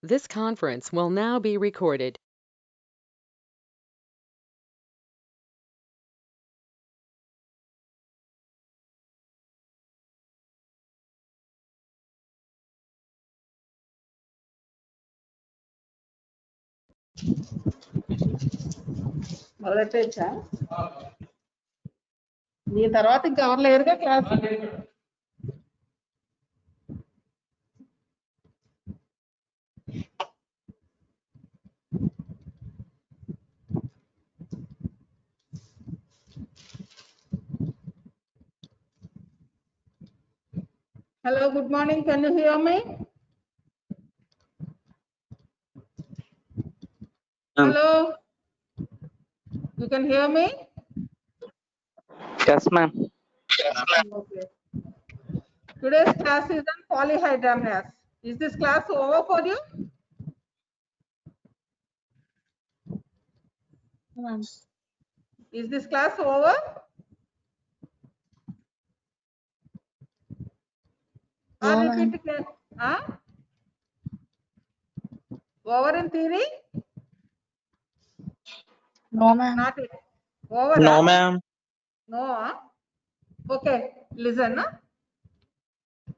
This conference will now be recorded. మొదలెట్టేచ్చా దీని తర్వాత ఇంకెవరు లేరుగా class. Hello, good morning. Can you hear me? Hello, you can hear me? Yes, ma'am. Okay. Today's class is on polyhydramnios. Is this class over for you? Is this class over? Or No, repeat again? Huh? Over in theory? No, ma'am. Not it. Over? No, huh? ma'am. No. Huh? Okay, listen. Huh?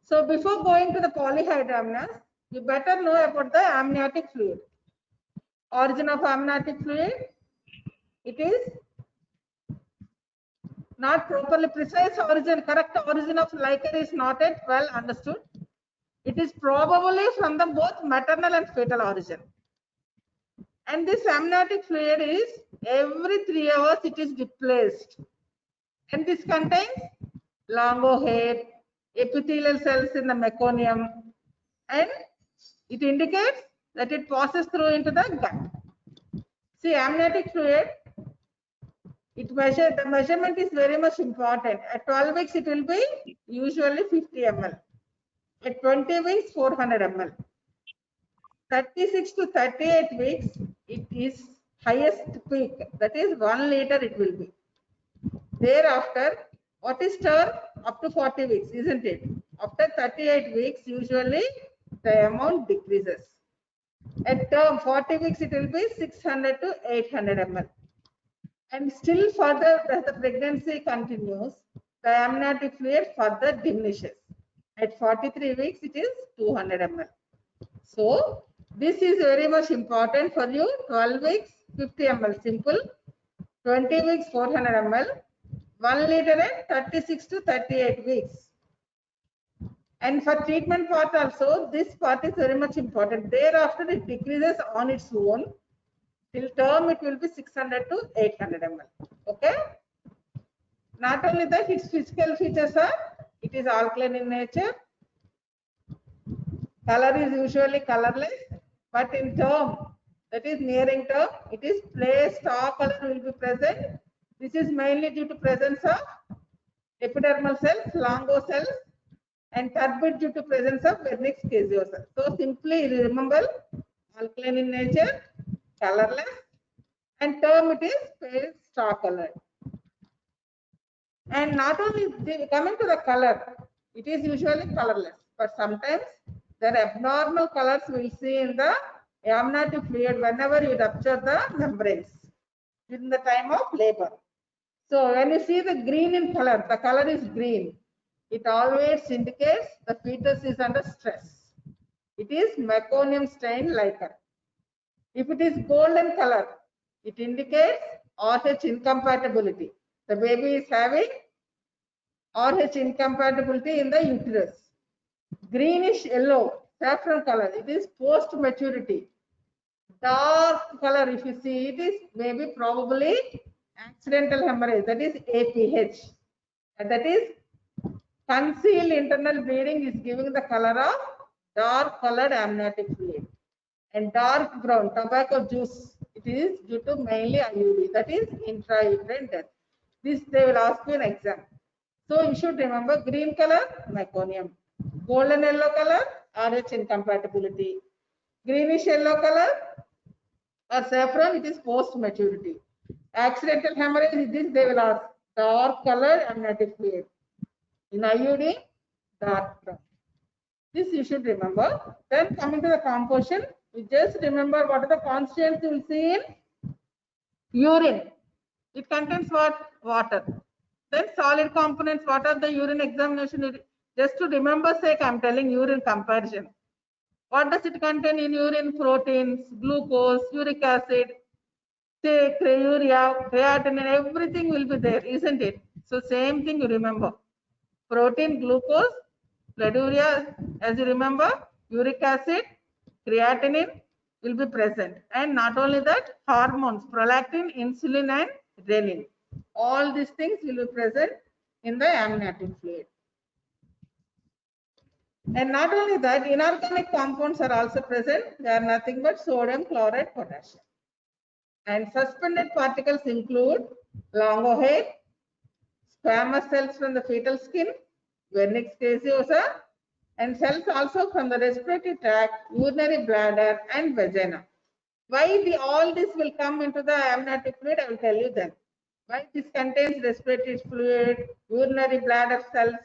So before going to the polyhydramnios, you better know about the amniotic fluid. Origin of amniotic fluid? It is not properly precise origin, correct origin of liquor is not yet well understood. It is probably from the both maternal and fetal origin. And this amniotic fluid is every 3 hours it is replaced. And this contains longo hair, epithelial cells in the meconium, and it indicates that it passes through into the gut. See, amniotic fluid, the measurement is very much important. At 12 weeks, it will be usually 50 ml. At 20 weeks, 400 ml. 36 to 38 weeks, it is highest peak. That is 1 liter it will be. Thereafter, what is term? Up to 40 weeks, isn't it? After 38 weeks, usually the amount decreases. At term 40 weeks, it will be 600 to 800 ml. And still further, as the pregnancy continues, the amniotic fluid further diminishes. At 43 weeks, it is 200 ml. So, this is very much important for you. 12 weeks, 50 ml simple. 20 weeks, 400 ml. 1 liter at 36 to 38 weeks. And for treatment part also, this part is very much important. Thereafter, it decreases on its own. Till term, it will be 600 to 800 ml. Okay. Not only that, its physical features are, it is alkaline in nature. Color is usually colorless, but in term, that is nearing term, it is place star color will be present. This is mainly due to presence of epidermal cells, longo cells, and turbid due to presence of vernix caseosa. So simply remember, alkaline in nature, colorless, and term it is pale star colored. And not only coming to the color, it is usually colorless, but sometimes there are abnormal colors we'll see in the amniotic fluid whenever you rupture the membranes during the time of labor. So when you see the green in color, the color is green. It always indicates the fetus is under stress. It is meconium stain liquor. If it is golden color, it indicates RH incompatibility. The baby is having RH incompatibility in the uterus. Greenish yellow, saffron color, it is post maturity. Dark color, if you see, it is maybe probably accidental hemorrhage, that is APH. And that is concealed internal bleeding is giving the color of dark colored amniotic fluid. And dark brown, tobacco juice, it is due to mainly IUD, that is intrauterine death. This they will ask you an exam. So you should remember green color, meconium. Golden yellow color, RH incompatibility. Greenish yellow color or saffron, it is post maturity. Accidental hemorrhage, this they will ask dark color amniotic fluid. In IUD, dark brown. This you should remember. Then coming to the composition, You just remember what are the constituents you will see in urine. It contains what? Water. Then solid components, what are the urine examination? Just to remember sake, I am telling urine comparison. What does it contain in urine? Proteins, glucose, uric acid, say urea, creatinine, everything will be there, isn't it? So same thing you remember. Protein, glucose, blood urea, as you remember, uric acid, creatinine will be present. And not only that, hormones, prolactin, insulin and renin. All these things will be present in the amniotic fluid. And not only that, inorganic compounds are also present. They are nothing but sodium, chloride, potassium. And suspended particles include longohair, squamous cells from the fetal skin, vernix caseosa, and cells also from the respiratory tract, urinary bladder, and vagina. Why all this will come into the amniotic fluid, I will tell you then. Why this contains respiratory fluid, urinary bladder cells,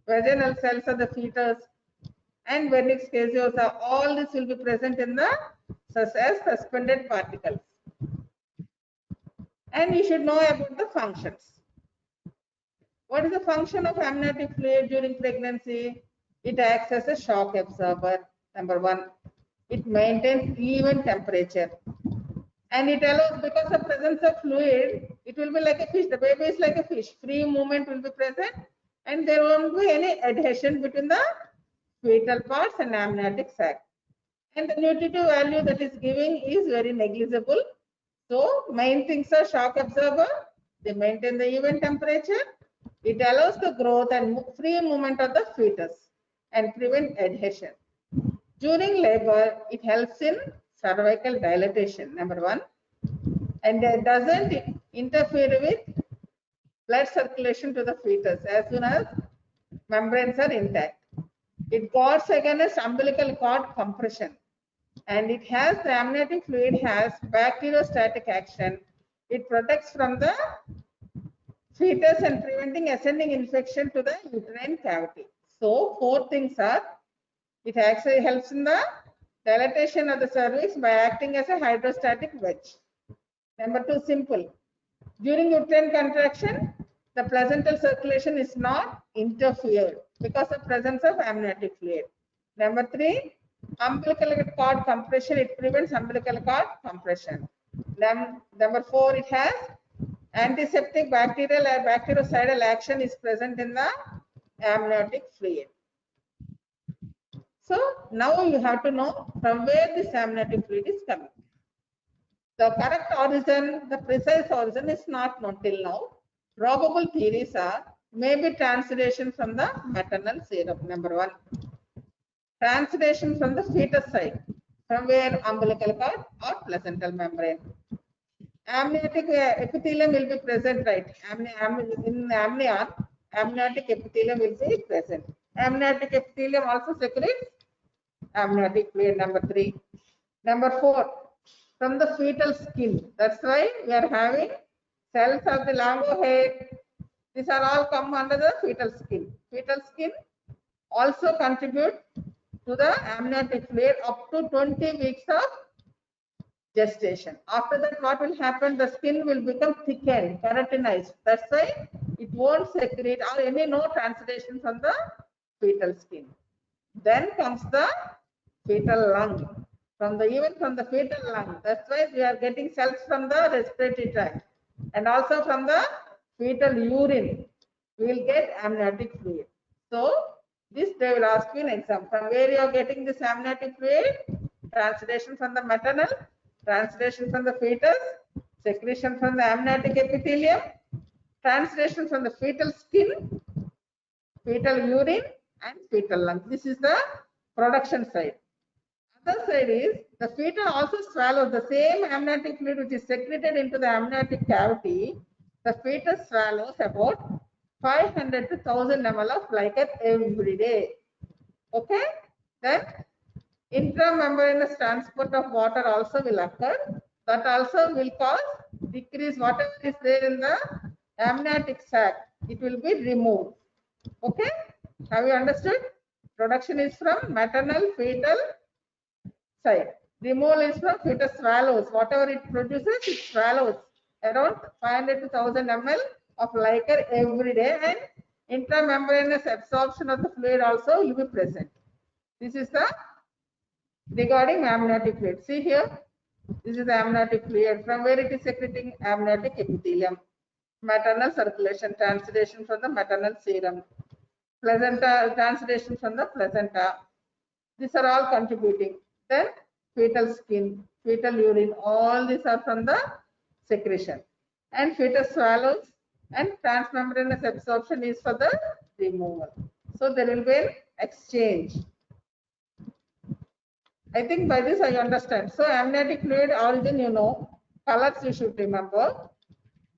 vaginal cells of the fetus, and vernix caseosa. All this will be present in the as suspended particles. And you should know about the functions. What is the function of amniotic fluid during pregnancy? It acts as a shock absorber, number one. It maintains even temperature. And it allows, because of presence of fluid, it will be like a fish. The baby is like a fish. Free movement will be present. And there won't be any adhesion between the fetal parts and amniotic sac. And the nutritive value that is giving is very negligible. So main things are shock absorber. They maintain the even temperature. It allows the growth and free movement of the fetus and prevent adhesion. During labor, it helps in cervical dilatation, number one. And it doesn't interfere with blood circulation to the fetus as soon as membranes are intact. It guards against umbilical cord compression. And it has, the amniotic fluid has bacteriostatic action. It protects from the fetus and preventing ascending infection to the uterine cavity. So four things are, it actually helps in the dilatation of the cervix by acting as a hydrostatic wedge. Number two, simple. During uterine contraction, the placental circulation is not interfered because of presence of amniotic fluid. Number three, umbilical cord compression, it prevents umbilical cord compression. Number four, it has antiseptic bacterial or bactericidal action is present in the amniotic fluid. So now you have to know from where this amniotic fluid is coming. The correct origin, the precise origin is not known till now. Probable theories are maybe translation from the maternal serum, number one. Translation from the fetus side, from where umbilical cord or placental membrane. Amniotic epithelium will be present, right? In amnion, amniotic epithelium will be present. Amniotic epithelium also secretes amniotic fluid, number three. Number four, from the fetal skin. That's why we are having cells of the longohair. These are all come under the fetal skin. Fetal skin also contribute to the amniotic fluid up to 20 weeks of gestation. After that, what will happen? The skin will become thickened, keratinized. That's why it won't secrete or any no translation from the fetal skin. Then comes the fetal lung. Even from the fetal lung. That's why we are getting cells from the respiratory tract and also from the fetal urine. We will get amniotic fluid. So this they will ask you in exam. From where you are getting this amniotic fluid? Translation from the maternal, translation from the fetus, secretion from the amniotic epithelium, translation from the fetal skin, fetal urine, and fetal lung. This is the production side. Other side is the fetus also swallows the same amniotic fluid which is secreted into the amniotic cavity. The fetus swallows about 500 to 1000 ml of glycan every day. Okay, then intramembranous transport of water also will occur. That also will cause decrease whatever is there in the amniotic sac. It will be removed. Okay, have you understood? Production is from maternal, fetal side. Removal is from fetus swallows. Whatever it produces, it swallows around 500 to 1000 ml of liquor every day, and intramembranous absorption of the fluid also will be present. This is the regarding amniotic fluid. See here, this is the amniotic fluid. From where it is secreting? Amniotic epithelium. Maternal circulation, translation from the maternal serum. Placenta, translation from the placenta. These are all contributing. Then fetal skin, fetal urine, all these are from the secretion. And fetus swallows and transmembranous absorption is for the removal. So there will be an exchange. I think by this I understand. So amniotic fluid origin you know, colors you should remember.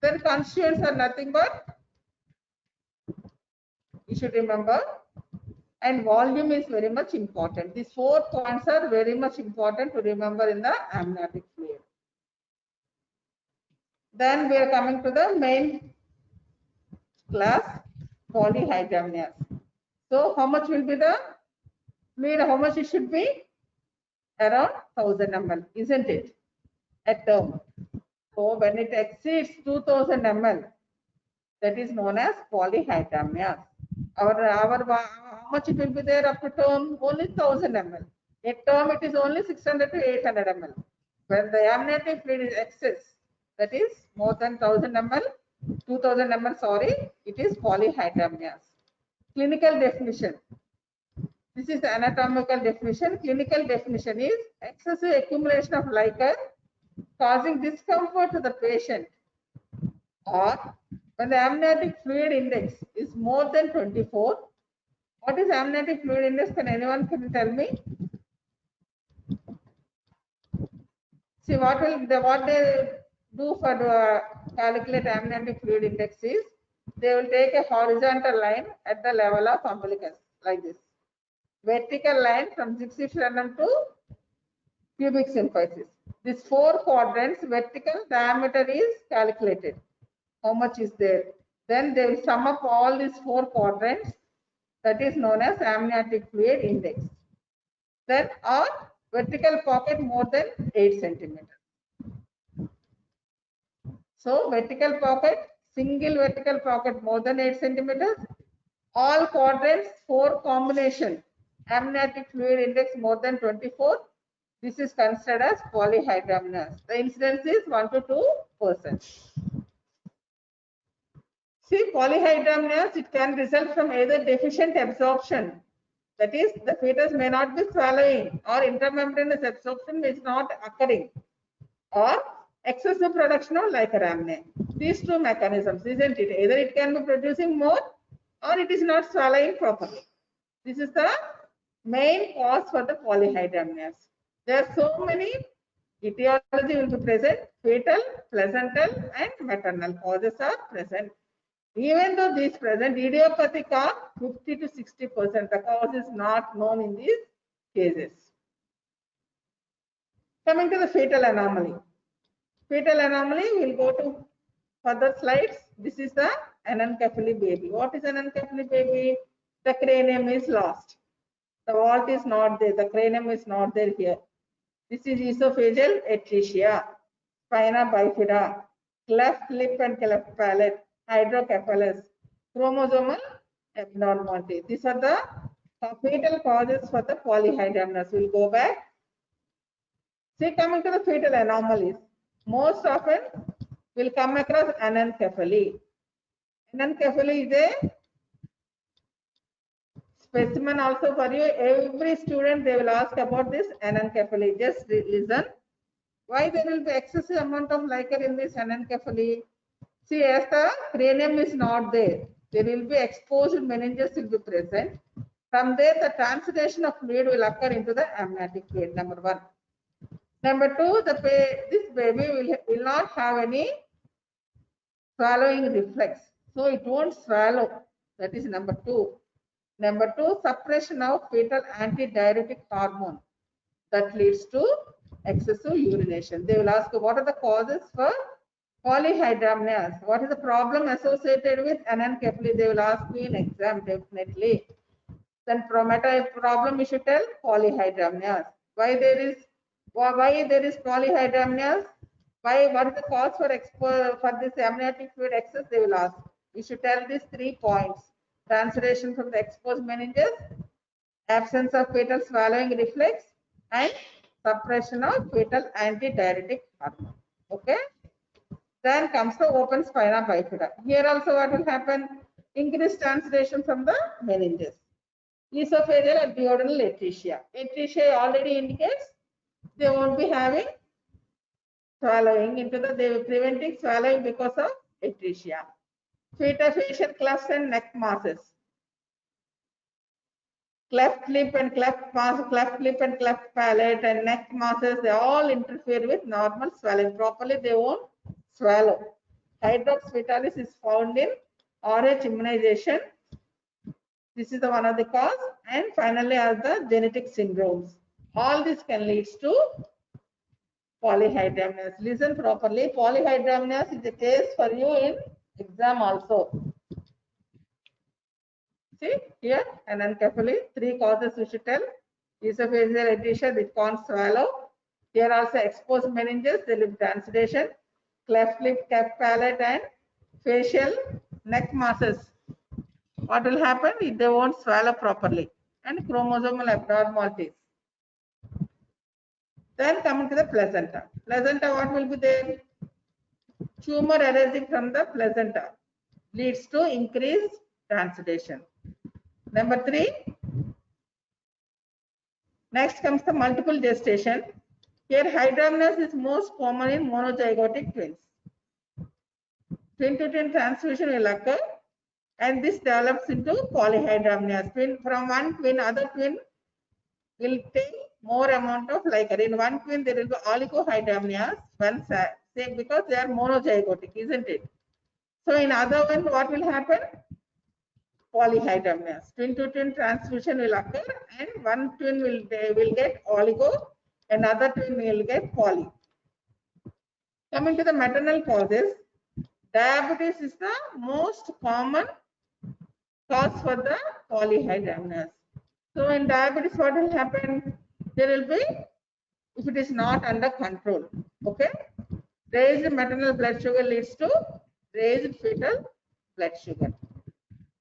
Then constituents are nothing but, you should remember, and volume is very much important. These 4 points are very much important to remember in the amniotic fluid. Then we are coming to the main class, polyhydramnios. So how much will be the fluid? How much it should be? Around 1000 ml, isn't it? At term. So when it exceeds 2000 ml, that is known as polyhydramnios. How much it will be there up to term? Only 1000 ml. At term it is only 600 to 800 ml. When the amniotic fluid is excess, that is more than 1000 ml, 2000 ml, sorry, it is polyhydramnios. Clinical definition. This is the anatomical definition. Clinical definition is excessive accumulation of liquor causing discomfort to the patient, or when the amniotic fluid index is more than 24. What is amniotic fluid index? Can anyone tell me? See, what they do for calculate amniotic fluid index is they will take a horizontal line at the level of umbilicus like this, vertical line from zixifrenum to pubic symphysis. These 4 quadrants, vertical diameter is calculated. How much is there? Then they will sum up all these 4 quadrants. That is known as amniotic fluid index. Then or vertical pocket more than 8 centimeters. So vertical pocket, single vertical pocket more than 8 centimeters. All quadrants 4 combination. Amniotic fluid index more than 24. This is considered as polyhydramnios. The incidence is 1 to 2%. See, polyhydramnios, it can result from either deficient absorption, that is, the fetus may not be swallowing, or intramembranous absorption is not occurring, or excessive production of liquor-amnion. These 2 mechanisms, isn't it? Either it can be producing more, or it is not swallowing properly. This is the main cause for the polyhydramnios. There are so many etiology will be present. Fetal, placental, and maternal causes are present. Even though these present, idiopathic are 50 to 60%. The cause is not known in these cases. Coming to the fetal anomaly. Fetal anomaly, we'll go to further slides. This is the anencephaly baby. What is anencephaly baby? The cranium is lost. The vault is not there. The cranium is not there here. This is esophageal atresia, spina bifida, cleft lip and cleft palate, hydrocephalus, chromosomal abnormality. These are the fetal causes for the polyhydramnios. We'll go back. See, coming to the fetal anomalies, most often we'll come across anencephaly. Anencephaly is a specimen also for you. Every student, they will ask about this anencephaly. Just listen. Why there will be excessive amount of liquor in this anencephaly? See, as the cranium is not there, there will be exposed meninges will be present. From there, the translation of fluid will occur into the amniotic fluid, number 1. Number 2, this baby will not have any swallowing reflex. So it won't swallow. That is number 2. Number 2, suppression of fetal antidiuretic hormone. That leads to excessive urination. They will ask what are the causes for polyhydramnios? What is the problem associated with anencephaly? They will ask me in exam definitely. Then problem you should tell polyhydramnios. Why there is Why there is polyhydramnios? Why? What is the cause for this amniotic fluid excess? They will ask. You should tell these 3 points: transudation from the exposed meninges, absence of fetal swallowing reflex, and suppression of fetal antidiuretic hormone. Okay. Then comes the open spina bifida. Here also what will happen? Increased transudation from the meninges. Esophageal and duodenal atresia. Atresia already indicates they won't be having swallowing into the, they will preventing swallowing because of atresia. Fetofacial clefts and neck masses. Cleft lip and cleft lip and cleft palate and neck masses, they all interfere with normal swallowing. Properly they won't swallow. Hydrops fetalis is found in RH immunization. This is the one of the cause. And finally are the genetic syndromes. All this can lead to polyhydramnios. Listen properly. Polyhydramnios is a case for you in exam also. See here and then carefully 3 causes we should tell. Esophageal atresia, they can't swallow. Here also exposed meninges, there will be transudation, cleft lip, cleft palate, and facial neck masses. What will happen? They won't swallow properly, and chromosomal abnormalities. Then coming to the placenta. Placenta, what will be there? Tumor arising from the placenta leads to increased transudation. Number 3. Next comes the multiple gestation. Here hydramnios is most common in monozygotic twins. Twin to twin transfusion will occur and this develops into polyhydramnios. Twin, from one twin, other twin will take more amount of liquor. In one twin there will be oligohydramnios, one say because they are monozygotic, isn't it? So in other one what will happen? Polyhydramnios. Twin to twin transfusion will occur and one twin will get oligo and other twin will get poly. Coming to the maternal causes, diabetes is the most common cause for the polyhydramnios. So in diabetes what will happen? There will be, if it is not under control, okay, raised maternal blood sugar leads to raised fetal blood sugar.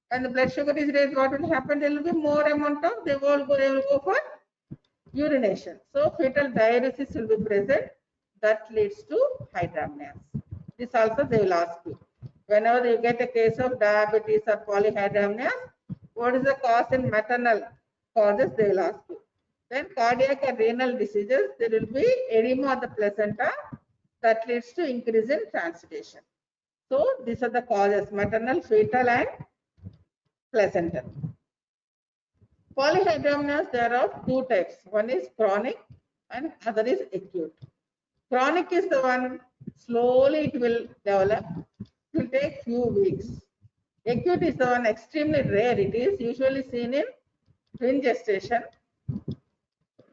When the blood sugar is raised, what will happen? There will be more amount of, they will go for urination. So fetal diuresis will be present. That leads to hydramnios. This also they will ask you. Whenever you get a case of diabetes or polyhydramnios, what is the cause in maternal causes? They will ask you. Then cardiac and renal diseases, there will be edema of the placenta that leads to increase in transudation. So these are the causes: maternal, fetal, and placental. Polyhydramnios, there are 2 types. One is chronic and other is acute. Chronic is the one slowly it will develop. It will take few weeks. Acute is the one extremely rare. It is usually seen in twin gestation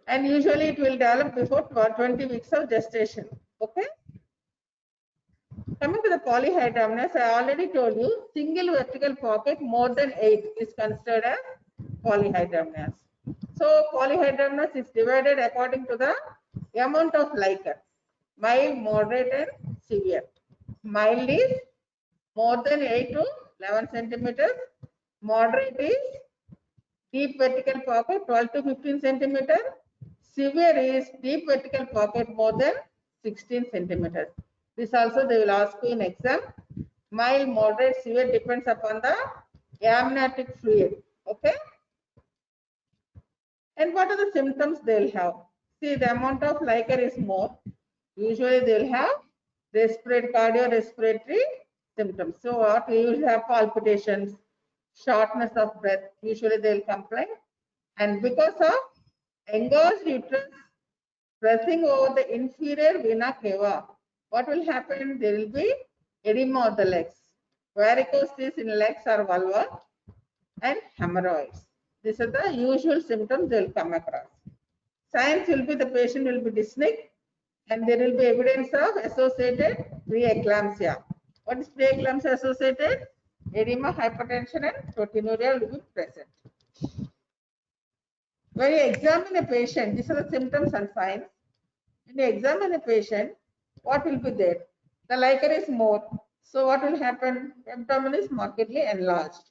and usually it will develop before 20 weeks of gestation. Okay. Coming to the polyhydramnios, I already told you single vertical pocket more than 8 is considered as polyhydramnios. So polyhydramnios is divided according to the amount of liquor: mild, moderate, and severe. Mild is more than 8 to 11 centimeters. Moderate is deep vertical pocket 12 to 15 centimeters. Severe is deep vertical pocket more than 16 centimeters. This also they will ask you in exam. Mild, moderate, severe depends upon the amniotic fluid. Okay. And what are the symptoms they will have? See, the amount of liquor is more. Usually they will have cardiorespiratory symptoms. So what we will have? Palpitations, shortness of breath. Usually they will complain. And because of engorged uterus pressing over the inferior vena cava, what will happen? There will be edema of the legs, varicosities in legs or vulva, and hemorrhoids. These are the usual symptoms they will come across. Signs will be the patient will be dyspneic and there will be evidence of associated preeclampsia. What is preeclampsia associated? Edema, hypertension, and proteinuria will be present. When you examine a patient, these are the symptoms and signs. When you examine a patient, what will be there? The liquor is more. So what will happen? Abdomen is markedly enlarged.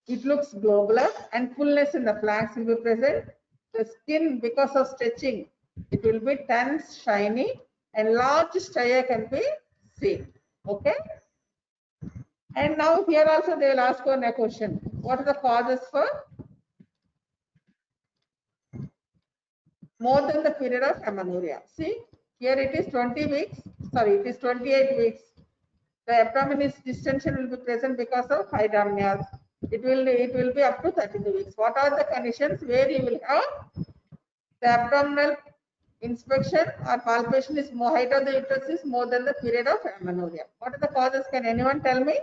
It looks globular and fullness in the flanks will be present. The skin, because of stretching, it will be tense, shiny, and large striae can be seen. Okay. And now here also they will ask one a question. What are the causes for more than the period of amenorrhea? See, here it is 20 weeks. Sorry, it is 28 weeks. The abdomen is distension will be present because of hydramnios. It will be up to 32 weeks. What are the conditions where you will have the abdominal inspection or palpation is more, height of the uterus is more than the period of amenorrhea? What are the causes? Can anyone tell me?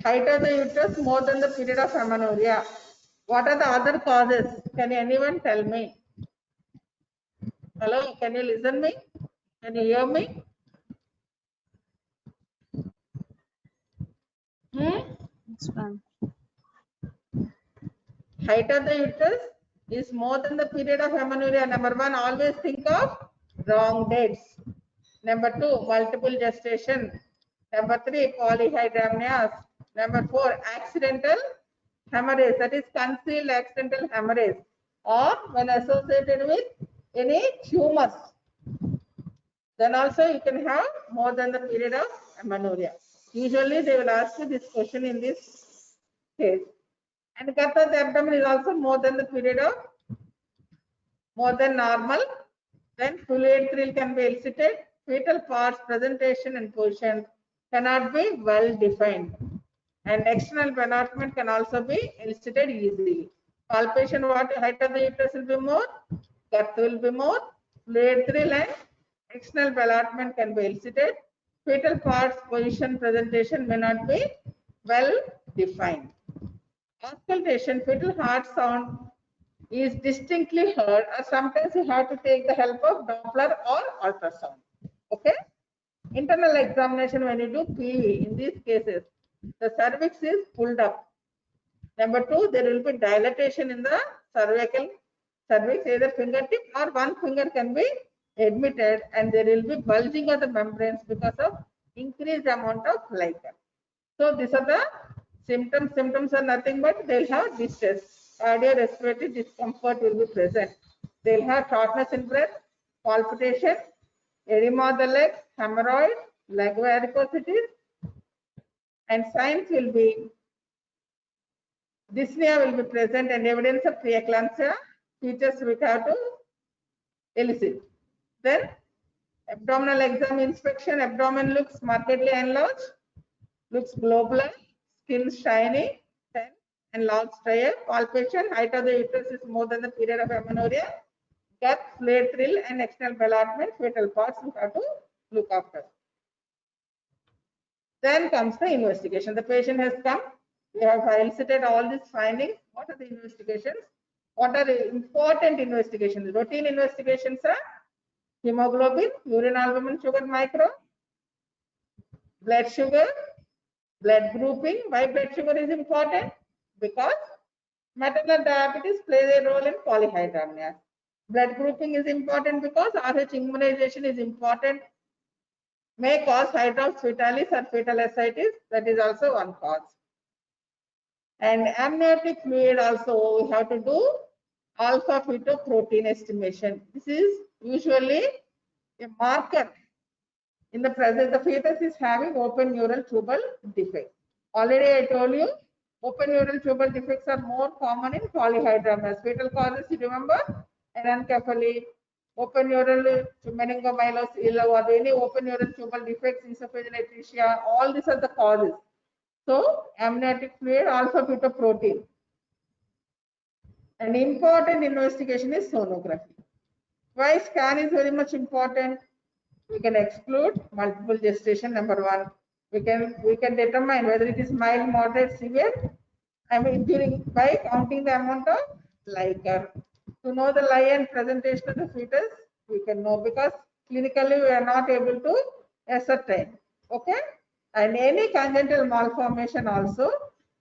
Height of the uterus more than the period of amenorrhea. What are the other causes? Can anyone tell me? Hello, can you listen me? Can you hear me? Height of the uterus is more than the period of amenorrhea. Number one, always think of wrong dates. Number two, multiple gestation. Number three, polyhydramnios. Number four, accidental hemorrhage, that is concealed accidental hemorrhage, or when associated with any tumors. Then also you can have more than the period of amenorrhea. Usually they will ask you this question in this case. And cut of the abdomen is also more than the period of more than normal. Then fluid thrill can be elicited. Fetal parts, presentation and position cannot be well defined. And external penetration can also be elicited easily. Palpation, what height of the uterus will be more, girth will be more, fluid thrill and external penetration can be elicited. Fetal parts, position, presentation may not be well defined. Auscultation, fetal heart sound is distinctly heard, or sometimes you have to take the help of Doppler or ultrasound. Okay. Internal examination, when you do PV, in these cases, the cervix is pulled up. Number two, there will be dilatation in the cervical cervix, either fingertip or one finger can be admitted, and there will be bulging of the membranes because of increased amount of liquor. So these are the symptoms. Symptoms are nothing but they'll have distress, cardiorespiratory discomfort will be present. They'll have shortness in breath, palpitation, edema of the legs, hemorrhoid, leg varicosities, and signs will be dyspnea will be present and evidence of preeclampsia, features we have to elicit. Then abdominal exam inspection, abdomen looks markedly enlarged, looks globular, skin shiny, thin and large striae. Palpation, height of the uterus is more than the period of amenorrhea. Girth, fluid thrill and external allotment, fetal parts you have to look after. Then comes the investigation. The patient has come. We have elicited all these findings. What are the investigations? What are the important investigations? Routine investigations are hemoglobin, urine albumin, sugar micro, blood sugar, blood grouping. Why blood sugar is important? Because maternal diabetes plays a role in polyhydramnios. Blood grouping is important because RH immunization is important. May cause hydrops fetalis or fetal ascites. That is also one cause. And amniotic fluid also we have to do alpha fetoprotein estimation. This is usually a marker in the present the fetus is having open neural tubal defect. Already I told you open neural tubal defects are more common in polyhydramnios. Fetal causes, you remember, anencephaly, open neural meningomyelus, or any open neural tubal defects, esophageal atresia, all these are the causes. So amniotic fluid, alpha fetoprotein. An important investigation is sonography. Why scan is very much important? We can exclude multiple gestation. Number one, we can determine whether it is mild, moderate, severe. I mean, by counting the amount of liquor. To know the lie and presentation of the fetus, we can know, because clinically we are not able to ascertain. Okay, and any congenital malformation also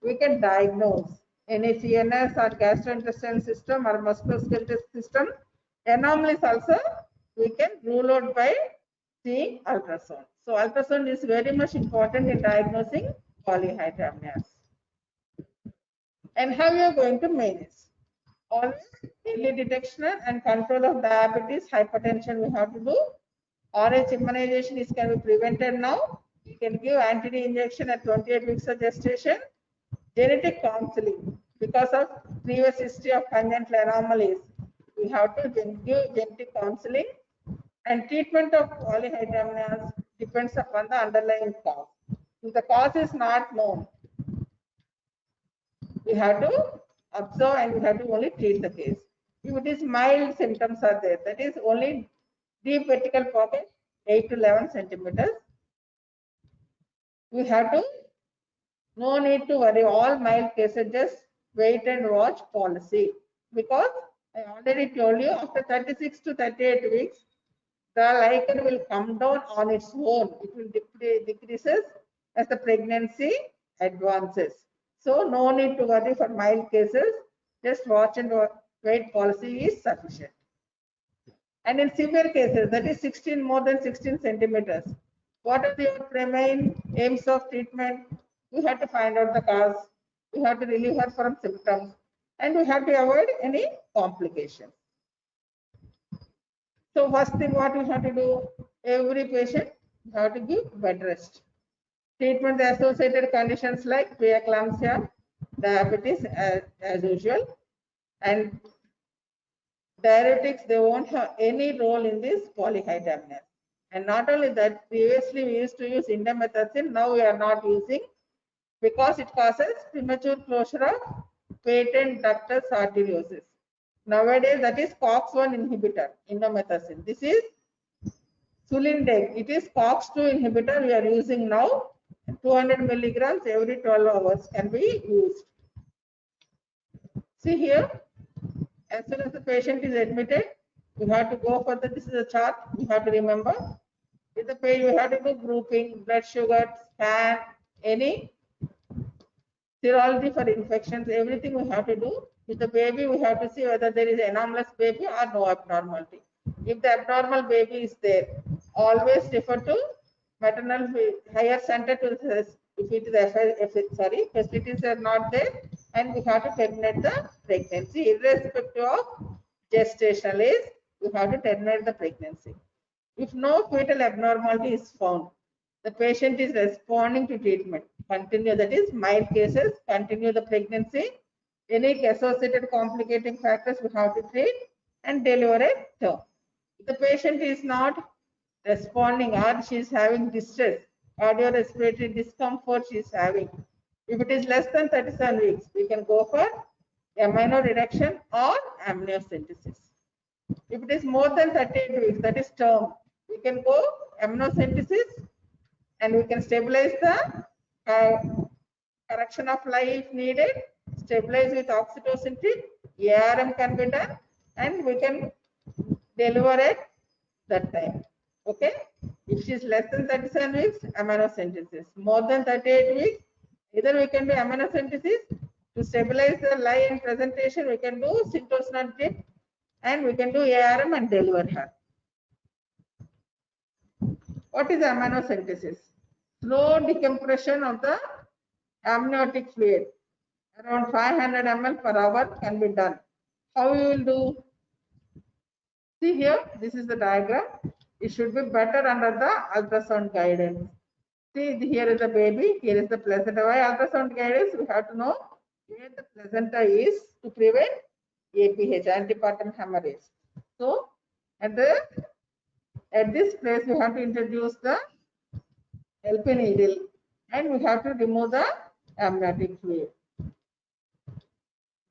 we can diagnose. any CNS or gastrointestinal system or musculoskeletal system anomalies also we can rule out by seeing ultrasound. So ultrasound is very much important in diagnosing polyhydramnios. And how you are going to manage? Always early detection and control of diabetes, hypertension we have to do. RH immunization is can be prevented now. You can give anti-D injection at 28 weeks of gestation. Genetic counseling, because of previous history of congenital anomalies, we have to give genetic counseling, and treatment of polyhydramnios depends upon the underlying cause. If the cause is not known, we have to observe and we have to only treat the case. If it is mild symptoms are there, that is only deep vertical pocket 8 to 11 centimeters, we have to, no need to worry, all mild cases, just wait and watch policy, because I already told you after 36 to 38 weeks, the lichen will come down on its own. It will decreases as the pregnancy advances. So no need to worry for mild cases, just watch and wait policy is sufficient. And in severe cases, that is 16 more than 16 centimeters, what are the main aims of treatment? We have to find out the cause, we have to relieve her from symptoms, and we have to avoid any complications. So first thing what we have to do, every patient have to give bed rest. Treatment associated conditions like preeclampsia, diabetes as usual, and diuretics, they won't have any role in this polyhydramnios. And not only that, previously we used to use indomethacin, now we are not using, because it causes premature closure of patent ductus arteriosus. Nowadays, that is COX-1 inhibitor, indomethacin. This is Sulindac. It is COX-2 inhibitor we are using now. 200 milligrams every 12 hours can be used. See here, as soon as the patient is admitted, we have to go for the, this is a chart, we have to remember. With the page, we have to do grouping, blood sugar, scan, any serology for infections, everything we have to do. With the baby, we have to see whether there is anomalous baby or no abnormality. If the abnormal baby is there, always refer to maternal higher center to if it is facilities are not there, and we have to terminate the pregnancy irrespective of gestational age. We have to terminate the pregnancy. If no fetal abnormality is found, the patient is responding to treatment. Continue, that is mild cases, continue the pregnancy. Any associated complicating factors we have to treat and deliver a term. If the patient is not responding or she is having distress, cardiorespiratory discomfort she is having, if it is less than 37 weeks, we can go for amino reduction or amniocentesis. If it is more than 38 weeks, that is term, we can go amniocentesis and we can stabilize the correction of lie if needed, stabilize with oxytocin treat, ARM can be done, and we can deliver at that time. Okay, if she is less than 37 weeks, amniocentesis. More than 38 weeks, either we can do amniocentesis to stabilize the lie and presentation, we can do syntocinon treat, and we can do ARM and deliver her. What is amniocentesis? Slow decompression of the amniotic fluid. Around 500 ml per hour can be done. How you will do? See here, this is the diagram. It should be better under the ultrasound guidance. See, here is the baby, here is the placenta. Why ultrasound guidance? We have to know where the placenta is to prevent APH, antepartum hemorrhage. So, at this place, we have to introduce the LP needle and we have to remove the amniotic fluid.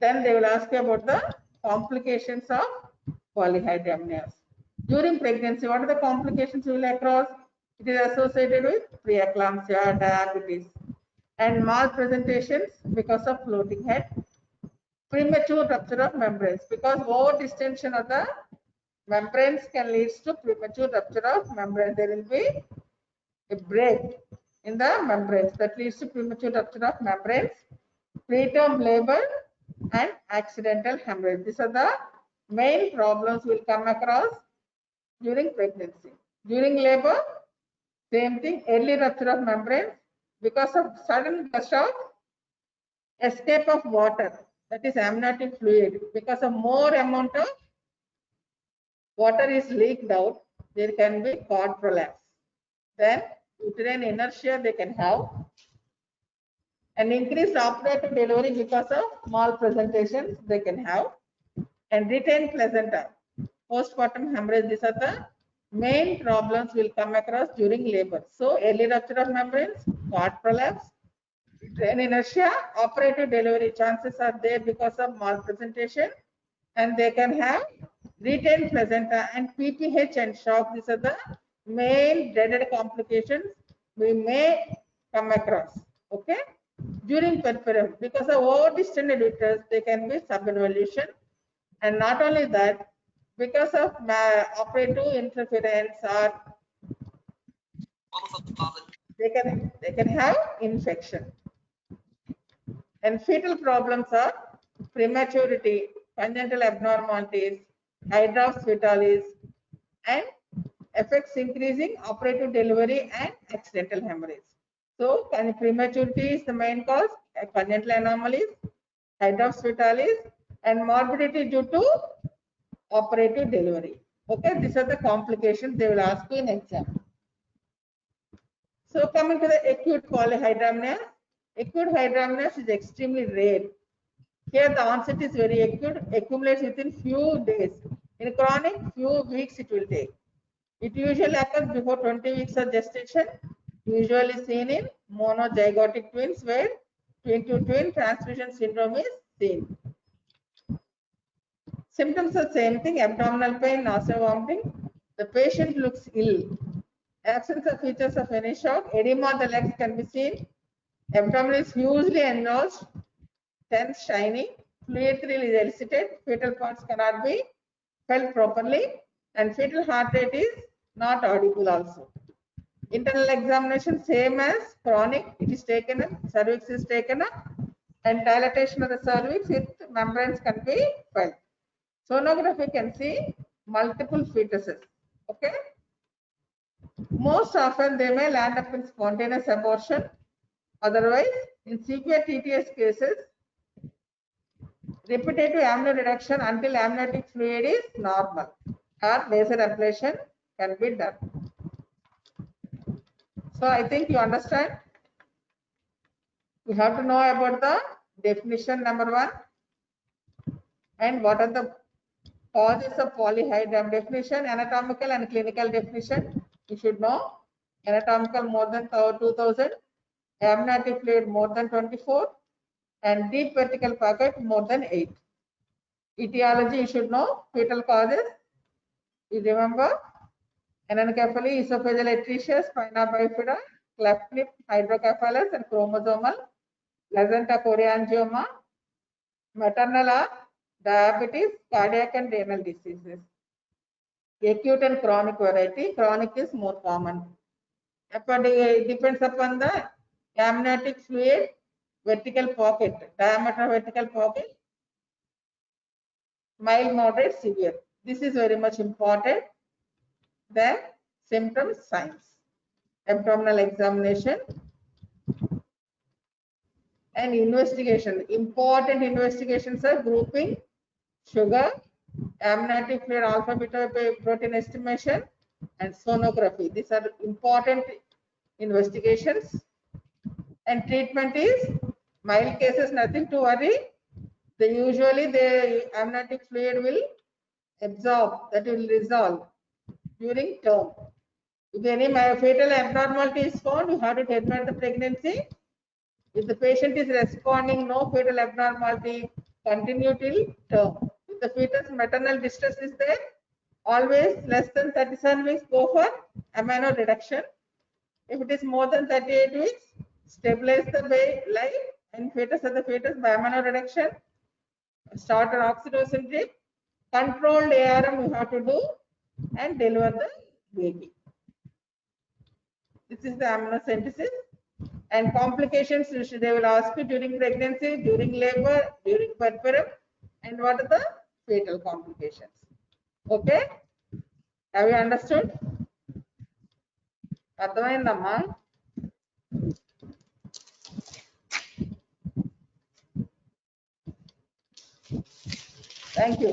Then they will ask you about the complications of polyhydramnios. During pregnancy, what are the complications you will across? It is associated with preeclampsia, diabetes, and malpresentations because of floating head, premature rupture of membranes, because over distension of the membranes can lead to premature rupture of membrane. There will be a break in the membranes that leads to premature rupture of membranes. Preterm labor and accidental hemorrhage. These are the main problems we'll come across during pregnancy. During labor, same thing, early rupture of membranes because of sudden burst of escape of water, that is amniotic fluid. Because of more amount of water is leaked out, there can be cord prolapse. Then uterine inertia they can have, and increased operative delivery because of malpresentations they can have, and retained placenta, postpartum hemorrhage. These are the main problems we'll come across during labor. So early rupture of membranes, cord prolapse, uterine inertia, operative delivery chances are there because of malpresentation, and they can have retained placenta and PPH and shock. These are the main dreaded complications we may come across. Okay, during puerperium, because of over-distended uterus, they can be subevolution, and not only that, because of operative interference, or they can have infection. And fetal problems are prematurity, congenital abnormalities, hydrops fetalis, and affects increasing operative delivery and accidental hemorrhage. So, prematurity is the main cause, congenital anomalies, hydrops fetalis, and morbidity due to operative delivery. Okay, these are the complications they will ask you in exam. So, coming to the acute polyhydramnios, acute hydramnios is extremely rare. Here the onset is very acute, accumulates within few days. In chronic, few weeks it will take. It usually occurs before 20 weeks of gestation, usually seen in monozygotic twins where twin-to-twin transfusion syndrome is seen. Symptoms are same thing, abdominal pain, nausea, vomiting. The patient looks ill. Absence of features of any shock, edema of the legs can be seen. Abdomen is hugely enlarged, tense, shiny. Fluid thrill is elicited. Fetal parts cannot be felt properly, and fetal heart rate is not audible also. Internal examination same as chronic. It is taken up, cervix is taken up, and dilatation of the cervix with membranes can be felt. Sonography can see multiple fetuses. Okay. Most often they may land up in spontaneous abortion. Otherwise, in severe TTS cases, repetitive amnioreduction until amniotic fluid is normal, or laser ablation can be done. So I think you understand. We have to know about the definition number 1 and what are the causes of polyhydram. Definition, anatomical and clinical definition. You should know anatomical more than 2000, amniotic fluid more than 24, and deep vertical pocket more than 8. Etiology you should know. Fetal causes, you remember, anencephaly, esophageal atresia, spina bifida, cleft lip, hydrocephalus, and chromosomal, placenta chorioangioma, maternal or diabetes, cardiac and renal diseases. Acute and chronic variety. Chronic is more common. It depends upon the amniotic fluid, vertical pocket, diameter vertical pocket, mild, moderate, severe. This is very much important. Then symptoms, signs, abdominal examination, and investigation. Important investigations are grouping, sugar, amniotic fluid, alpha beta protein estimation, and sonography. These are important investigations. And treatment is mild cases, nothing to worry. Usually the amniotic fluid will absorb, that will resolve during term. If any fetal abnormality is found, you have to terminate the pregnancy. If the patient is responding, no fetal abnormality, continue till term. If the fetus maternal distress is there, always less than 37 weeks, go for amino reduction. If it is more than 38 weeks, stabilize the life and fetus of the fetus by amino reduction. Start an oxytocin drip. Controlled ARM you have to do and deliver the baby. This is the amniocentesis. And complications, they will ask you during pregnancy, during labor, during puerperal, and what are the fatal complications. Okay? Have you understood? అర్థమైందమ్మా? Thank you.